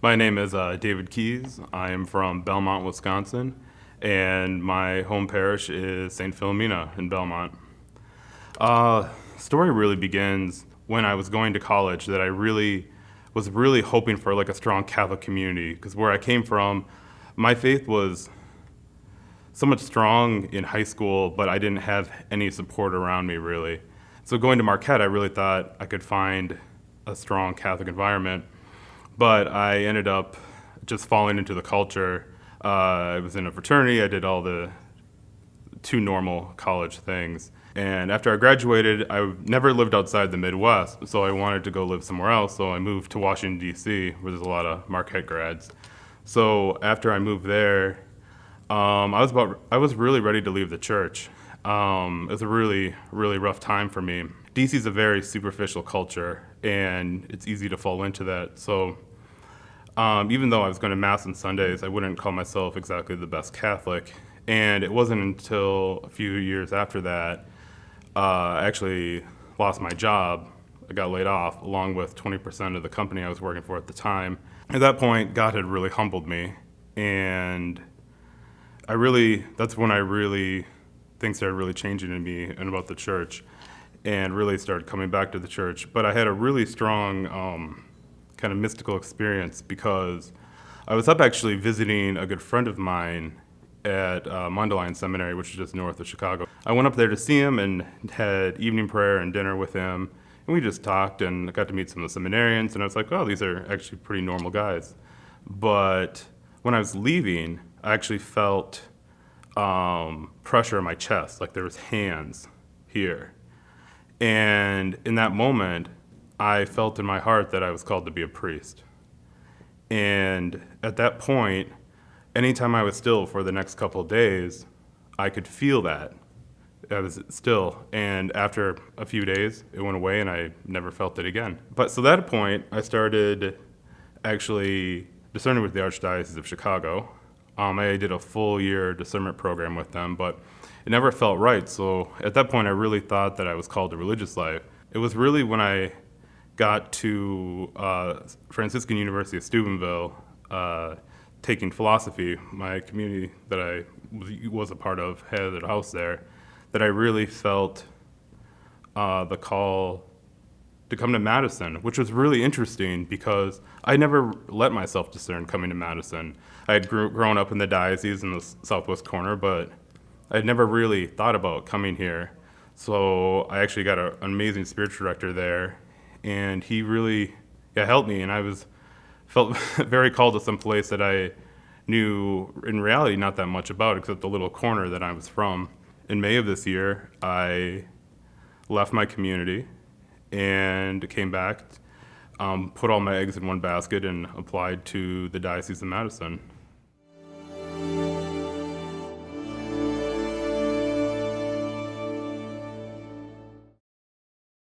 My name is David Keys. I am from Belmont, Wisconsin, and my home parish is St. Philomena in Belmont. Story really begins when I was going to college that I was really hoping for like a strong Catholic community, because where I came from, my faith was somewhat strong in high school, but I didn't have any support around me really. So going to Marquette, I really thought I could find a strong Catholic environment. But I ended up just falling into the culture. I was in a fraternity. I did all the two normal college things. And after I graduated, I never lived outside the Midwest, so I wanted to go live somewhere else. So I moved to Washington, D.C., where there's a lot of Marquette grads. So after I moved there, I was really ready to leave the church. It was a really, really rough time for me. D.C. is a very superficial culture, and it's easy to fall into that. So even though I was going to Mass on Sundays, I wouldn't call myself exactly the best Catholic. And it wasn't until a few years after that, I actually lost my job. I got laid off, along with 20% of the company I was working for at the time. At that point, God had really humbled me, and that's when things started really changing in me and about the church, and really started coming back to the church. But I had a really strong kind of mystical experience, because I was up actually visiting a good friend of mine at Seminarian, which is just north of Chicago. I went up there to see him and had evening prayer and dinner with him, and we just talked and got to meet some of the seminarians, and I was like, oh, these are actually pretty normal guys. But when I was leaving, I actually felt pressure in my chest, like there was hands here. And in that moment, I felt in my heart that I was called to be a priest. And at that point, anytime I was still for the next couple of days, I could feel that. I was still, and after a few days, it went away and I never felt it again. But so at that point, I started actually discerning with the Archdiocese of Chicago. I did a full year discernment program with them, but it never felt right. So at that point, I really thought that I was called to religious life. It was really when I got to Franciscan University of Steubenville, taking philosophy. My community that I was a part of had a house there, that I really felt the call to come to Madison, which was really interesting because I never let myself discern coming to Madison. I had grown up in the diocese in the southwest corner, but I had never really thought about coming here. So I actually got an amazing spiritual director there, and he really helped me, and felt very called to some place that I knew in reality not that much about, except the little corner that I was from. In May of this year, I left my community and came back, put all my eggs in one basket, and applied to the Diocese of Madison.